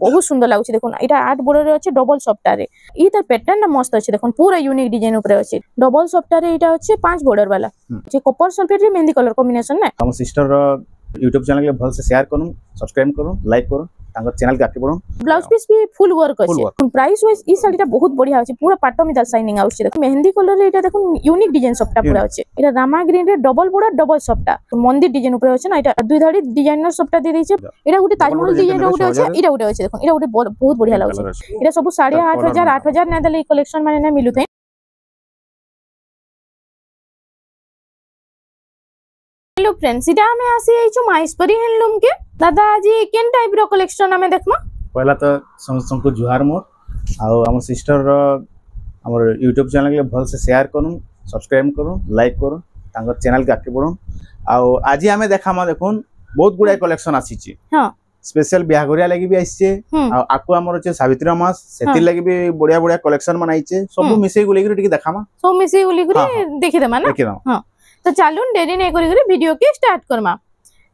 बहुत सुंदर लागुଛି देखो एटा 8 बॉर्डर रे अछि डबल सफ्टा रे ई तार पैटर्न ना मस्त अछि देखो पूरा यूनिक डिजाइन ऊपर अछि डबल सफ्टा रे एटा अछि 5 बॉर्डर वाला जे कॉपर सल्फेट रे मेहंदी कलर कॉम्बिनेशन ना हम सिस्टर रो YouTube चैनल के भल से शेयर करू सब्सक्राइब करू लाइक करू तांगर चैनल के आके पड़ो ब्लाउज पीस भी फुल वर्क अछि प्राइस वाइज ई साड़ीटा बहुत बढ़िया अछि पूरा पाटो में शाइनिंग आउछि देखो मेहंदी कलर रे एटा देखो यूनिक डिजाइन सफ्टा पूरा अछि एटा रामा ग्रीन रे डबल बॉर्डर डबल सफ्टा मंदिर डिजाइन ऊपर अछि ना एटा दुई धाड़ी डिजाइनर सफ्टा दे दैछे एटा गुटे ताजमहल डिजाइन रो गुटे अछि एटा गुटे अछि देखो एटा गुटे बहुत बढ़िया लागुछि एटा सब 8,500 ना देले ई कलेक्शन माने ना मिलु थे। हेलो फ्रेंड्स इटा हमें आसी आइछु माइस्परी हैंडलूम के दादा आज केन टाइप रो कलेक्शन हमें देखमा पहला तो समस्त को जुहार मोर आउ हम सिस्टर रो हमर YouTube चैनल के भल से शेयर करू सब्सक्राइब करू लाइक करू तांगर चैनल के आके पड़ो आउ आज हमें देखामा देखोन बहुत गुडा कलेक्शन आसी छी हां स्पेशल बियागरिया लागि भी आइछे आ आकु हमर छे सावित्री मास सेति लागि भी बढ़िया बढ़िया कलेक्शन बनाइछे सब मिसई गुली के टिके देखामा सब मिसई गुली के देखि देमा ना हां तो चालून देरी नै करी वीडियो के स्टार्ट करमा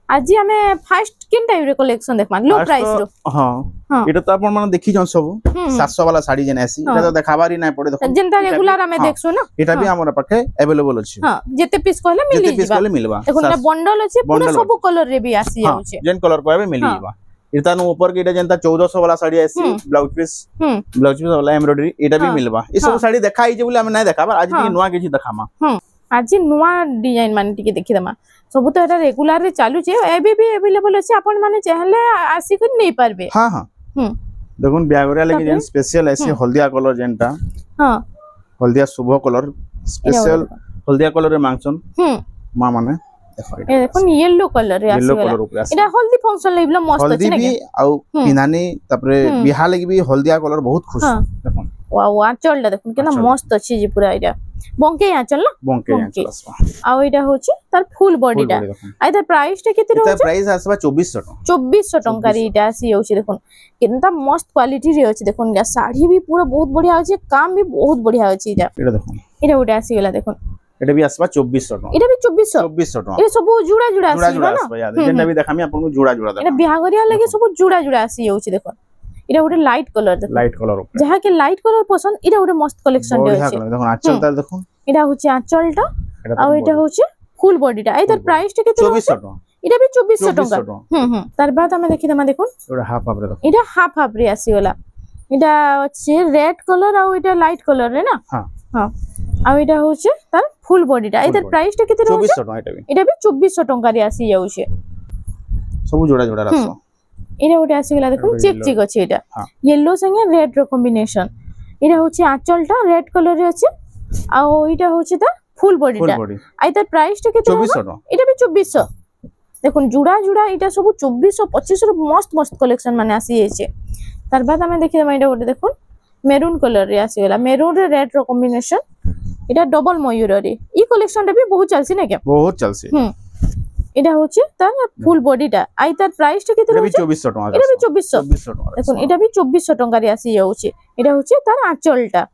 आज हमें फर्स्ट किन टाइप रे कलेक्शन देखमा लो प्राइस रो हां एटा तो अपन माने देखि जन सब 700 वाला साड़ी जने आसी एटा तो देखाबारी नै पड़े देखो जनता रेगुलर हमें देखसु ना एटा भी हमर पाखे अवेलेबल अछि हां जेते पीस कहले मिली जेते पीस कहले मिलबा देखो एटा बंडल अछि पूरा सब कलर रे भी आसी जाउछे जेन कलर कहबे मिली जाबा इता नो ऊपर के एटा जनता 1400 वाला साड़ी आसी ब्लाउज पीस वाला एम्ब्रॉयडरी एटा भी मिलबा ई सब साड़ी देखाई जे बोले हम नै देखाबा आज टिके नवा किछि देखामा आज नुआ डिजाइन मान टिके देखि दमा सब तो एटा रेगुलर रे चालू छे एबे भी अवेलेबल अछि अपन माने चाहले आसी कर नै पारबे हां हां देखुन बियागरिया लगे जेन स्पेशल ऐसे हल्दिया कलर जेनटा हां हल्दिया शुभ कलर स्पेशल हल्दिया कलर रे मांगछन मा माने देखो येलो कलर रे आसी वाला एटा हल्दी फंक्शन लेबला मस्त अछि ना हल्दी भी आउ पिनानी तपरे बिहा लगी भी हल्दिया कलर बहुत खुश देखो वाओ आंचल देखो केना मस्त अछि जे पूरा एटा बंके आंचल ना बंके आंचल आ एटा होछि तार फुल बॉडीटा आइदर प्राइस टे केते रहै प्राइस आसबा 2400 टंका रे एटा आसी होछि देखो केनता मस्त क्वालिटी रे अछि देखो साड़ी भी पूरा बहुत बढ़िया अछि काम भी बहुत बढ़िया अछि एटा देखो एटा उडा आसी गेला देखो एटा भी आसबा 2400 टका एटा भी 2400 टका ए सब जुड़ा जुड़ा आसी ना जेनटा भी देखामी आपन को जुड़ा जुड़ा एटा बिहागरिया लगे सब जुड़ा जुड़ा आसी होछि देखो इरा उडे लाइट कलर देखो लाइट कलर जहा के लाइट कलर पसंद इरा उडे मस्त कलेक्शन दे अछि देखो आंचल तार देखो इरा होछि आंचलटा आ एटा होछि फुल बॉडीटा आइदर प्राइस टे केते 2400 टका इरा भी 2400 टका तार बाद हमें देखि दमा देखो एटा हाफ हाफ रे देखो इरा हाफ हाफ रे आसी वाला इटा अछि रेड कलर आ इटा लाइट कलर रे ना हां हां आ इटा होछि तार फुल बॉडीटा आइदर प्राइस टे केते 2400 टका इटा भी 2400 टका रे आसी जाउछे सब जोड़ा जोड़ा रासो इरा उडे आसी गेला देखो चिक चिक अछि एटा येलो संगे रेड रो कॉम्बिनेशन इरा होछि आंचलटा रेड कलर रे अछि आ इटा होछि ता फुल बॉडीटा आइदर प्राइस टे केते 2400 टका इटा भी 2400 देखो जुड़ा जुड़ा इटा सब 2400 2500 रो मस्त मस्त कलेक्शन माने आसी छै तार बाद हमें देखि दमा इटा उडे देखो मेरून कलर रे आसी गेला मेरून रे रेड रो कॉम्बिनेशन इटा डबल मयूर रे ई कलेक्शन रे भी बहुत चलसी ना के बहुत चलसी एटा होछि तार फुल बॉडीटा आइ तार प्राइस टे केते रहै 2400 टका एटा भी 2400 टका देखो एटा भी 2400 टका रे आसी जाउछि एटा होछि तार आंचलटा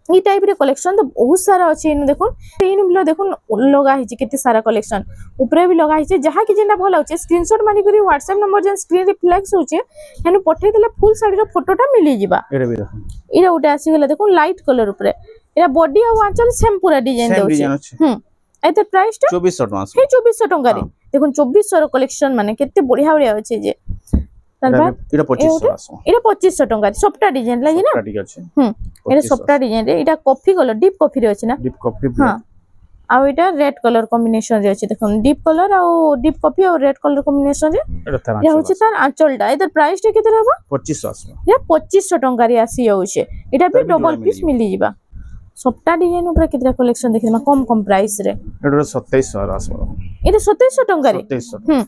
ई टाइप रे कलेक्शन तो बहुत सारा अछि इन देखो तीन बिलो देखो लगा हिछि केते सारा कलेक्शन ऊपर भी लगा हिछि जहा कि जेना भल होछि स्क्रीनशॉट मानि करी WhatsApp नंबर जे स्क्रीन रिफ्लेक्स होछि हेनु पठै देले फुल साड़ी रो फोटोटा मिली जिबा एटा भी देखो इरा उटा आसी गेला देखो लाइट कलर ऊपर एरा बॉडी आ आंचल सेम पूरा डिजाइन दोछि एते प्राइस टा 2400 टका हे 2400 टका रे देखो 2400 रो कलेक्शन माने केते बढ़िया बढ़िया अछि जे तार बाद एटा 2500 एटा 2500 टका सॉफ्ट डिजाइन लागि ना ठीक अछि एटा सॉफ्ट डिजाइन रे एटा कॉफी कलर डीप कॉफी रे अछि ना डीप कॉफी हां आ एटा रेड कलर कॉम्बिनेशन रे अछि देखो डीप कलर आ डीप कॉफी और रेड कलर कॉम्बिनेशन रे एटा होछि तार आंचलटा एटा प्राइस टे केते रहबा 2500 या 2500 टका रे आसी होछि एटा भी डबल पीस मिली जिबा सॉफ्ट डिजाइन ऊपर कितना कलेक्शन देखिमा कम कम प्राइस रे एटा 2700 आसबा एटा 2700 टका रे 2700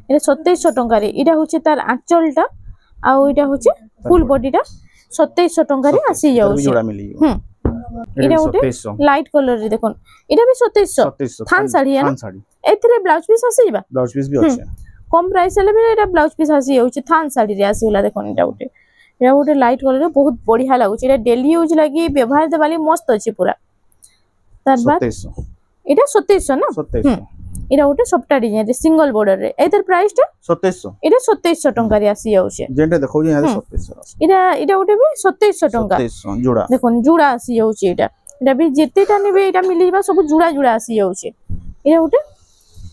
एटा 2700 टका रे एटा होछि तार आंचलटा आ एटा होछि फुल बॉडीटा 2700 टका रे आसी जाउ जोड़ा मिली एटा होते लाइट कलर रे देखो एटा भी 2700 थान साड़ी है ना एथरे ब्लाउज पीस आसी जिबा ब्लाउज पीस भी अछि कम प्राइस ले भी एटा ब्लाउज पीस आसी जाउछि थान साड़ी रे आसी होला देखो एटा होते एटा होते लाइट कलर रे बहुत बढ़िया लागुछि एटा डेली यूज लागि व्यवहार देवाली मस्त अछि पूरा तार बाद 2700 एटा 2700 ना 2700 एटा गोटे सप्टा डिजाइन रे सिंगल बॉर्डर रे एतर प्राइस टा 2700 एटा 2700 टंका रे आसी जाउछे जेंटे देखौ जे 2700 एटा गोटे भी 2700 टंका 2700 जुड़ा देखोन जुड़ा आसी जाउछे एटा भी जेतेटा नेबे एटा मिलिबा सब जुड़ा जुड़ा आसी जाउछे एटा गोटे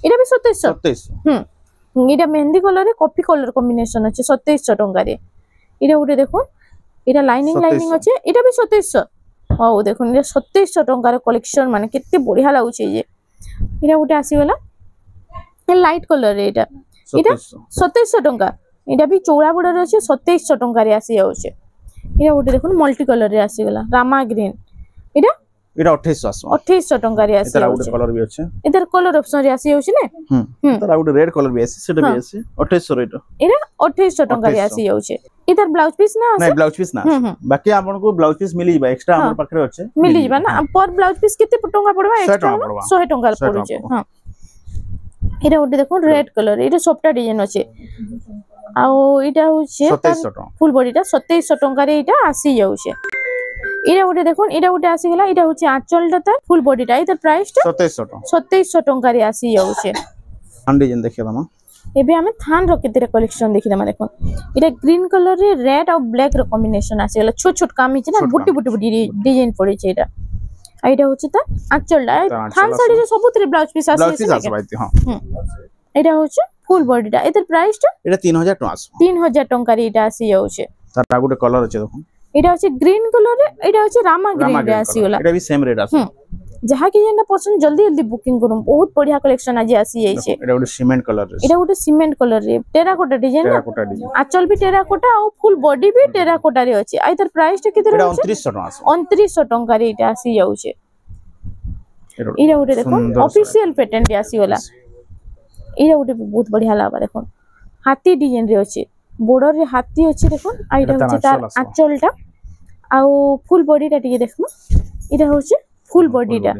एटा भी 2700 एटा मेहंदी कलर रे कॉफी कलर कॉम्बिनेशन अछि 2700 टंका रे एटा गोटे देखो एटा लाइनिंग अछि एटा भी 2700 हाउ देखोन एटा 2700 टंका रे कलेक्शन माने केते बढ़िया लागुछे जे एटा गोटे आसी गला ए लाइट कलर रे एटा 2700 टंका एटा भी चौड़ा बॉर्डर अछि 2700 टंका रे आसी जाउछे एटा गोटे देखोन मल्टी कलर रे आसी गला रामा ग्रीन एटा 2800 टंका रे आसी जाउछे कलर भी अछि एतर कलर ऑप्शन रे आसी जाउछे ने तर आउट रेड कलर भी अछि सेटा भी अछि 2800 रेट एटा 2800 टंका रे आसी जाउछे इधर ब्लाउज पीस ना नहीं ब्लाउज पीस ना बाकी आपन को ब्लाउज पीस मिली जबा एक्स्ट्रा हमर पाखरे अछि मिली जबा ना पर ब्लाउज पीस केते टंका पड़बा एक्स्ट्रा 100 टंका पड़ुचे हां एटा ओटे देखो रेड कलर एटा सॉफ्ट डिजाइन अछि आ एटा होचे 2700 टंका फुल बॉडीटा 2700 टंका रे एटा आसी जाउछे एटा ओटे देखो एटा ओटे आसी गेला एटा होचे आंचलटा त फुल बॉडीटा एतर प्राइस टा 2700 टंका रे आसी जाउछे थान डिजाइन देखिया दमा एबे हमें थान रो केते कलेक्शन देखि दमा देखो एटा ग्रीन कलर रे रेड और ब्लैक रो कॉम्बिनेशन आसी गेला छोट छोट काम हिचे ना बुटी बुटी डिजाइन पड़े छे एटा एटा होचे त आंचलटा थान साड़ी रे सबुतरे ब्लाउज पीस आसी हां एटा होचे फुल बॉडीटा एतर प्राइस टा एटा 3000 टका 3000 टंका रे एटा आसी जाउछे तार गुटे कलर अछि देखो एटा होचे ग्रीन कलर रे एटा होचे रामा ग्रीन रे आसी गेला एटा भी सेम रेट आसी जहा कि जेना पसंद जल्दी जल्दी बुकिंग करूम बहुत बढ़िया कलेक्शन आज आसी जाय छे एटा गोटे सीमेंट कलर रे एटा गोटे सीमेंट कलर रे टेराकोटा डिजाइन आचल भी टेराकोटा और फुल बॉडी भी टेराकोटा रे अछि आइतर प्राइस टा केते रे 2900 टंका रे एटा आसी जाउ छे एटा गोटे देखो ऑफिशियल पैटर्न रे आसी गला एटा गोटे बहुत बढ़िया लागबा देखो हाथी डिजाइन रे अछि बॉर्डर रे हाथी अछि देखो आइटा होचे तार आचलटा आ फुल बॉडीटा टिके देखो एटा होचे फुल बॉडीटा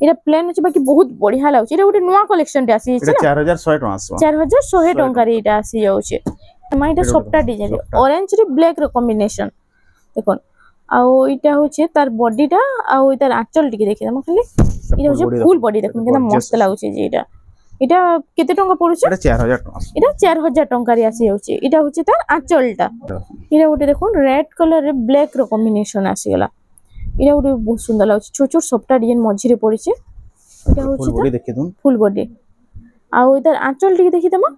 एटा प्लेन अछि बाकी बहुत बढ़िया लागछ एटा गोटे नया कलेक्शन रे आसी छै 4100 टका 4100 टका रे एटा आसी जाउ छै माइटा सॉफ्ट डिजाइन ऑरेंज रे ब्लैक रो कॉम्बिनेशन देखो आ एटा होचे तार बॉडीटा आ तार आंचल टिके देखि हम खाली एटा होचे फुल बॉडी देखो केना मस्त लागछ जे एटा केते टंका पड़ुछ एटा 4000 टका एटा 4000 टंका रे आसी जाउछे एटा होचे तार आंचलटा एटा गोटे देखो रेड कलर रे ब्लैक रो कॉम्बिनेशन आसी गला एटा गोटे बहुत सुंदर लागछ छोट छोट सॉफ्ट डिजाइन मझी रे पड़िছে एटा होचे फुल बॉडी देखि तुम फुल बॉडी आ इधर आंचल टिके देखि दमा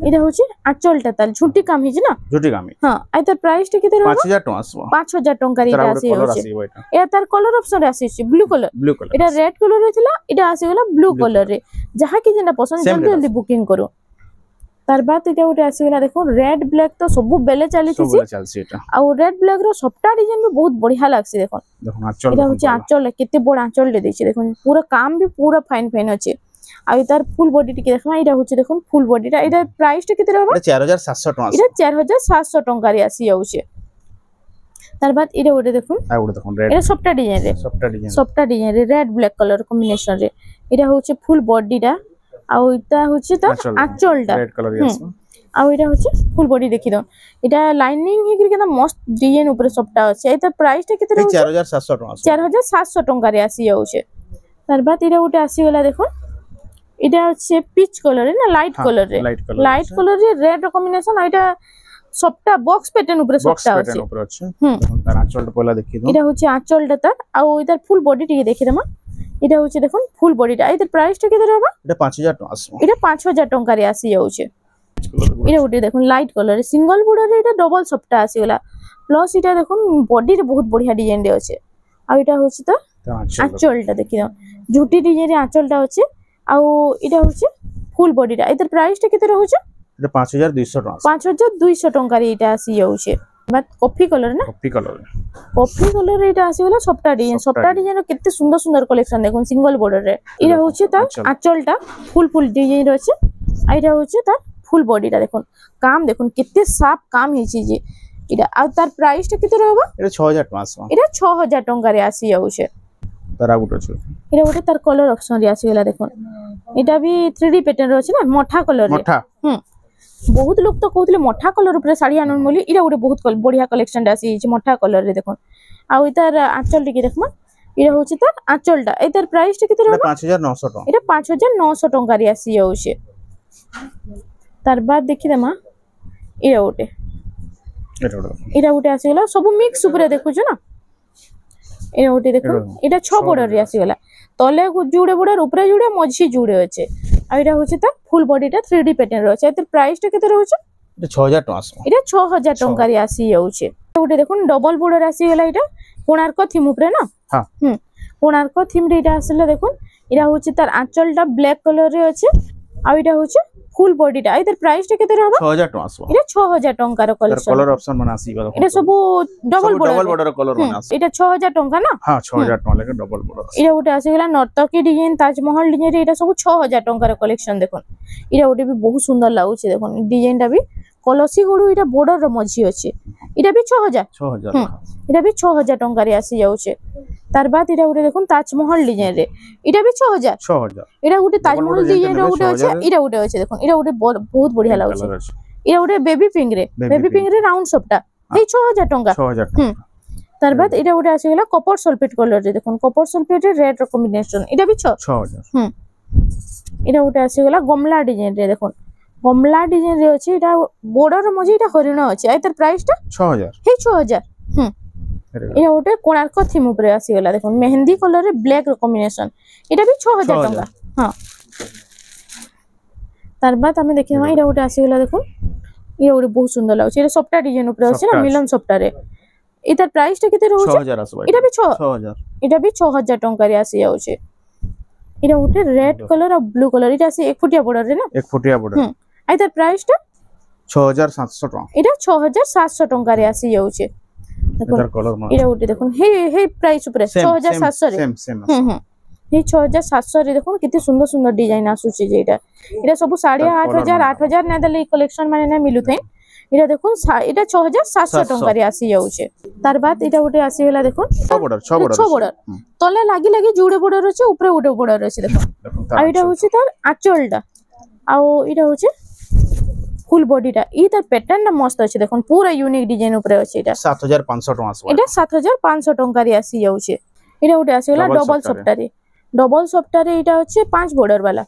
एटा होचे आंचलटा ताल झुंटी काम हिज ना झुंटी काम हां आइतर प्राइस टे केते रहबा 5000 टका 5000 टंका रे एटा आसी होचे ए तार कलर ऑप्शन रे आसी छै ब्लू कलर एटा रेड कलर रे थिला एटा आसी गेला ब्लू कलर रे जहा कि जेना पसंद जल्दी जल्दी बुकिंग करो तार बाद एटा गोटे आसी गेला देखो रेड ब्लैक तो सब बेले चली थी आ रेड ब्लैक रो सॉफ्ट डिजाइन भी बहुत बढ़िया लागसी देखो आंचल एटा होचे आंचल केते बड़ आंचल ले दैछि देखो पूरा काम भी पूरा फाइन फाइन अछि आ तार फुल बॉडी टिके देखमा एटा होचे देखो फुल बॉडीटा एटा प्राइस टे केते रहबा 4700 टका एटा 4700 टंका रे आसी जाउछे तार बाद एटा गोटे देखो रेड एटा सॉफ्ट डिजाइन रे रेड ब्लैक कलर कॉम्बिनेशन रे एटा होचे फुल बॉडीटा आ एटा होचे त आंचलटा रेड कलर यस आ एटा होचे फुल बॉडी देखि दो एटा लाइनिंग हे केना मस्त डिजाइन ऊपर सॉफ्टटा अछि एटा प्राइस टे केते रहउछे 4700 टका 4700 टंका रे आसी जाउछे तार बाद एटा गोटे आसी गेला देखो एटा होचे पीच कलर रे ना लाइट कलर रे रेड कॉम्बिनेशन आ एटा सॉफ्टटा बॉक्स पैटर्न ऊपर सॉफ्टटा अछि तार आंचलटा पहला देखि दो एटा होचे आंचलटा तार आ इधर फुल बॉडी टिके देखि दमा एटा होचे देखो फुल बॉडीटा एतर प्राइस टे केते रहबा एटा 5000 टका एटा 5000 टंका रे आसी जाउछे एटा गोटे देखो लाइट कलर रे सिंगल बॉर्डर रे एटा डबल सॉफ्टटा आसी गेला प्लस एटा देखो बॉडी रे बहुत बढ़िया डिजाइन रे अछि आ एटा होचे त आंचलटा देखि दो झुटी डिजाइन रे आंचलटा अछि आ एटा होचे फुल बॉडीटा एतर प्राइस टे केते रहउछे एटा 5200 टका 5200 टंका रे एटा आसी जाउछे बात कॉफी कलर ना कॉफी कलर रे एटा आसी गेला सॉफ्ट डिजाइन केते सुंदर सुंदर कलेक्शन देखो सिंगल बॉर्डर रे एटा होचे ता आंचलटा फुल डिजाइन रे अछि आ एटा होचे ता फुल बॉडीटा देखो काम देखो केते साफ काम हिची जे एटा आ तार प्राइस टे केते रहबा एटा 6000 टका एटा 6000 टंका रे आसी जाउछे तारा गुटे छ एटा गोटे तार कलर ऑप्शन रे आसी गेला देखो एटा भी 3D पैटर्न रे अछि ना मोठा कलर रे मोठा बहुत लोग तो कहउतले मोठा कलर ऊपर साड़ी आनन बोली एटा गोटे बहुत बढ़िया कलेक्शन आसी छै मोठा कलर रे देखो आ इतार आंचल टिके देखमा এটা হচ্ছে তার আঁচলটা এই তার প্রাইসটা কেতে এটা রহবা 5900 টাকা এটা 5900 টঙ্কারি আসি যাଉଛି তার বাদ দেখি দেমা এটা ওটে এটা ওটে আসিগলা সব মিক্স উপরে দেখুছ না এটা ওটে দেখুন এটা 6 বর্ডর রে আসিগলা তলে জুড়ে বর্ডর উপরে জুড়ে মঝি জুড়ে আছে আর এটা হচ্ছে তার ফুল বডিটা 3D প্যাটার্ন রয়েছে এর প্রাইসটা কেতে রয়েছে এটা 6000 টাকা এটা 6000 টঙ্কারি আসি যাଉଛି ওটে দেখুন ডবল বর্ডর আসিগলা এটা কোণার্ক থিম উপরে না হ্যাঁ কোণার্ক থিম রে এটা আসলে দেখুন এটা হচ্ছে তার আঁচলটা ব্ল্যাক কালার রে আছে আর এটা হচ্ছে ফুল বডিটা এর প্রাইসটা কেতে রহবা 6000 টাকা এটা 6000 টঙ্কার কালেকশন কলর অপশন মানে আসিবা এটা সব ডবল বর্ডর কলর মানে আসে এটা 6000 টঙ্কা না হ্যাঁ 6000 টাকা লাগে ডবল বর্ডর এটা ওটা আসিগলা নর্তকী ডিজাইন তাজমহল ডিজাইন এটা সব 6000 টঙ্কার কালেকশন দেখুন এটা ওটা বি বহুত সুন্দর লাগুছে দেখুন ডিজাইনটা বি কলসি গড়ু এটা বর্ডর র মঝি আছে এটা বি 6000 এটা বি 6000 টঙ্কারে আসি যাচ্ছে তার বাদ এটা ওটা দেখুন তাজমহল ডিজাইন রে এটা বি 6000 এটা ওটা তাজমহল ডিজাইন রে ওটা আছে এটা ওটা আছে দেখুন এটা ওটা বহুত বঢ়িয়া লাগুছে এটা ওটা বেবি পিঙ্ক রে রাউন্ড সবটা এই 6000 টঙ্কা 6000 তার বাদ এটা ওটা আছে গলা কপার সালফেট কালার রে দেখুন কপার সালফেট এর রেড কম্বিনেশন এটা বি 6000 এটা ওটা আছে গলা গমলা ডিজাইন রে দেখুন গমলা ডিজাইন রে আছে এটা বর্ডার মধ্যে এটা হরিণ আছে আর তার প্রাইসটা 6000 এই 6000 এটা ওটা কোণার্ক থিম উপরে আসিগলা দেখুন মেহেন্দি কালার রে ব্ল্যাক কম্বিনেশন এটা বি 6000 টাকা হ্যাঁ তার বাদ আমি দেখি হ্যাঁ এটা ওটা আসিগলা দেখুন এটা ওটা বহুত সুন্দর লাগছে এটা সবটা ডিজাইন উপরে আছে না মিলন সবটা রে এটার প্রাইসটা কেতে রয়েছে 6000 আসবে এটা বি 6000 এটা বি 6000 টঙ্কারে আসি যাচ্ছে এটা ওটা রেড কালার আর ব্লু কালার এটা আছে 1 ফুটিয়া বর্ডার রে না 1 ফুটিয়া বর্ডার আর এটার প্রাইসটা 6700 টাকা এটা 6700 টঙ্কারে আসি যাচ্ছে দেখুন এটার কলর মানে এটা ওটা দেখুন হে প্রাইস উপরে 6700 রে সেম এই 6700 রে দেখুন কেতে সুন্দর সুন্দর ডিজাইন আসুছে যে এটা সব 8500 না দেলে এই কালেকশন মানে না মিলুথাই এটা দেখুন এটা 6700 টঙ্কারে আসি যাচ্ছে তার বাদ এটা ওটা আসি গলা দেখুন 6 বর্ডর তলে লাগি লাগি জুড়ে বর্ডর আছে উপরে উঠে বর্ডর আছে দেখুন আর এটা হচ্ছে তার আঁচলটা আর এটা হচ্ছে ফুল বডিটা এই তার প্যাটার্নটা মস্ত আছে দেখুন পুরো ইউনিক ডিজাইন উপরে আছে এটা 7500 টাকা আসবে এটা 7500 টঙ্কারে আসি যাচ্ছে এটা ওটা আছে গলা ডবল সফটারে এটা হচ্ছে 5 বর্ডর वाला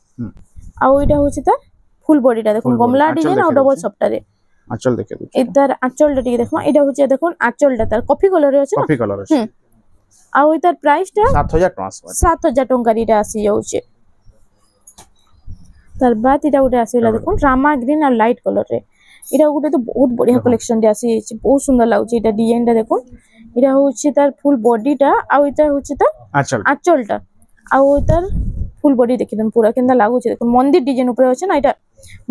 আর এটা হচ্ছে তার ফুল বডিটা দেখুন গমলা ডিজাইন আর ডবল সফটারে আঁচল দেখে দিচ্ছি এটার আঁচলটা ঠিক দেখুন এটা হচ্ছে দেখুন আঁচলটা তার কফি কালারে আছে না কফি কালার আছে আর ওইটার প্রাইসটা 7000 টাকা আসবে 7000 টঙ্কার এটা আসি যাচ্ছে তার বাদ এটা ওটা আসিলা দেখুন রামা গ্রিন আর লাইট কালারে এটা ওটা তো বহুত বড়িয়া কালেকশন রে আসি বহুত সুন্দর লাগছে এটা ডিজাইনটা দেখুন এটা হচ্ছে তার ফুল বডিটা আর এটা হচ্ছে তার আঁচলটা আর ওইটার ফুল বডি দেখি দেন পুরা কেন্দা লাগুছে দেখুন মন্দির ডিজাইন উপরে আছে না এটা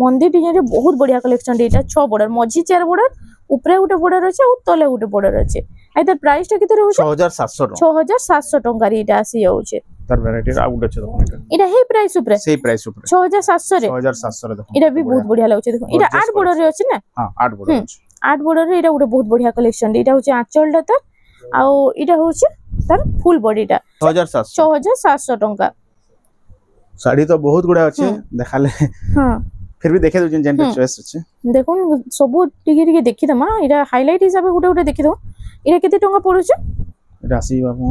মন্দির ডিজাইন বহুত বড়িয়া কালেকশন রে এটা 6 বর্ডর মঝি 4 বর্ডর উপরে উঠে বর্ডর আছে আর তলে উঠে বর্ডর আছে আর এটার প্রাইসটা কত রয়েছে 6700 টঙ্কা রে এটা আসি যাচ্ছে তার ভ্যারাইটির আউট আছে দেখুন এটা এই প্রাইস উপরে সেই প্রাইস উপরে 6700 রে 6700 রে দেখুন এটা भी বহুত বড়িয়া লাগছে দেখুন এটা 8 বর্ডর রে আছে না হ্যাঁ 8 বর্ডর আছে 8 বর্ডর রে এটা ওটা বহুত বড়িয়া কালেকশন রে এটা হচ্ছে আঁচলটা তার আর এটা হচ্ছে তার ফুল বডিটা 6700 টঙ্কা শাড়ি তো বহুত গুড়া আছে দেখালে হ্যাঁ फिर भी देखे দুজন জেন্টার চয়েস আছে দেখুন সবু টিকে টিকে দেখি দমা এটা হাইলাইট হিসাবে গোটা গোটা দেখি দাও এটা কত টাকা পড়ছে এটা আসি বাবু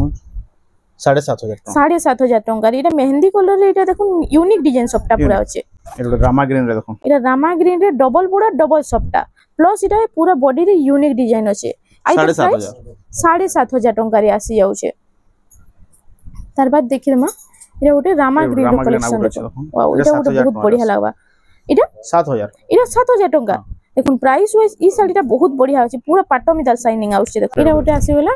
7500 টাকা 7500 টাকা এটা মেহেন্দি কালার রে এটা দেখুন ইউনিক ডিজাইন সবটা পুরো আছে এটা রামা গ্রিন রে দেখুন এটা রামা গ্রিন রে ডবল বর্ডার ডবল সবটা প্লাস এটা পুরো বডি রে ইউনিক ডিজাইন আছে 7500 টাকা রে আসি যাচ্ছে তার বাদ দেখি দমা এটা ওটা রামা গ্রিন র কালেকশন দেখুন ওয়াও এটা ওটা বহুত বঢ়িয়া লাগবা এটা 7000 এটা 7000 টাকা দেখুন প্রাইস ওয়াইজ এই শাড়িটা বহুত বঢ়িয়া আছে পুরো পাট্টো মিতাল শাইনিং আউছে দেখুন এটা ওটা আসি গলা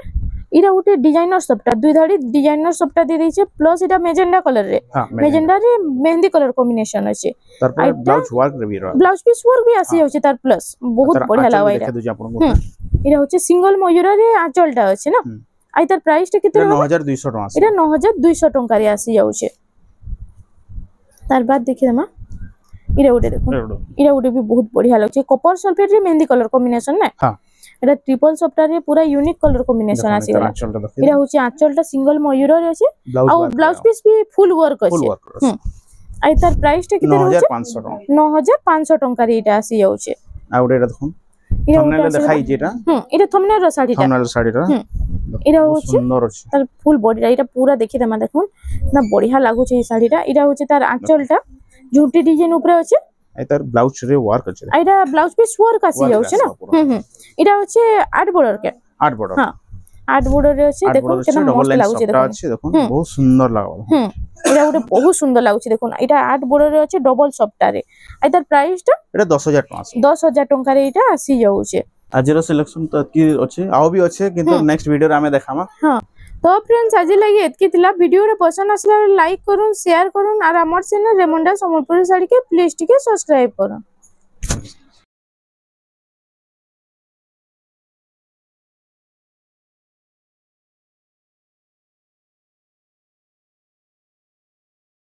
এটা ওটা ডিজাইনার সবটা দুই ধাড়ি ডিজাইনার সবটা দিয়ে দিয়েছে প্লাস এটা মেজেন্ডা কালার রে মেজেন্ডা রে মেহেন্দি কালার কম্বিনেশন আছে তারপর ব্লাউজ ওয়ার্ক রে বিরা ব্লাউজ পিস ওয়ার্ক भी আসি হচ্ছে তার প্লাস বহুত বঢ়িয়া লাগা এটা এটা হচ্ছে সিঙ্গেল ময়ূরা রে আঁচলটা আছে না আই তার প্রাইসটা কত 9200 টাকা এটা 9200 টাকা রে আসি যাচ্ছে তার বাদ দেখি দমা এটা ওটা দেখুন এটা ওটা भी बहुत बढ़िया লাগছে কপার সালফেট রে মেহেন্দি কালার কম্বিনেশন না হ্যাঁ এটা ট্রিপল সফটার রে পুরা ইউনিক কালার কম্বিনেশন আছে এটা হচ্ছে আঁচলটা সিঙ্গেল ময়ূর রে আছে আর ব্লাউজ পিস भी ফুল ওয়ার্ক আছে আই তার প্রাইসটা কত রয়েছে 9500 টাকা রে এটা আসি যাচ্ছে আর এটা দেখুন থাম্বনেলে দেখাই যেটা এটা থাম্বনেল র শাড়িটা एरा बहुत होचे सुंदर अछि तार फुल बॉडी एटा पूरा देखि देमा देखुन ना बढ़िया लागु छै ई साड़ीटा एटा होचे तार आंचलटा झूटी डिजाइन ऊपर होचे ए तार ब्लाउज रे वर्क अछि एटा ब्लाउज पीस वर्क आसी जाउछे ना एटा होचे 8 बॉर्डर के 8 बॉर्डर हां 8 बॉर्डर रे अछि देखुन केना मस्त लागु छै देखुन अछि देखुन बहुत सुंदर लागो एटा गोटे बहुत सुंदर लागु छै देखुन एटा 8 बॉर्डर रे अछि डबल सॉफ्टा रे आ तार प्राइस टा एटा 10000 टका 10000 टका रे एटा आसी जाउछे आजिरो सिलेक्शन तो की अछि आउ भी अछि किंतु नेक्स्ट वीडियो रे हमें देखामा हां तो फ्रेंड्स आज लगी एतकी तिला वीडियो रे पसंद आसला लाइक करूँ शेयर करूँ और हमर चैनल रेमुंडा संबलपुरी साड़ी के प्लीज टिके सब्सक्राइब करूँ।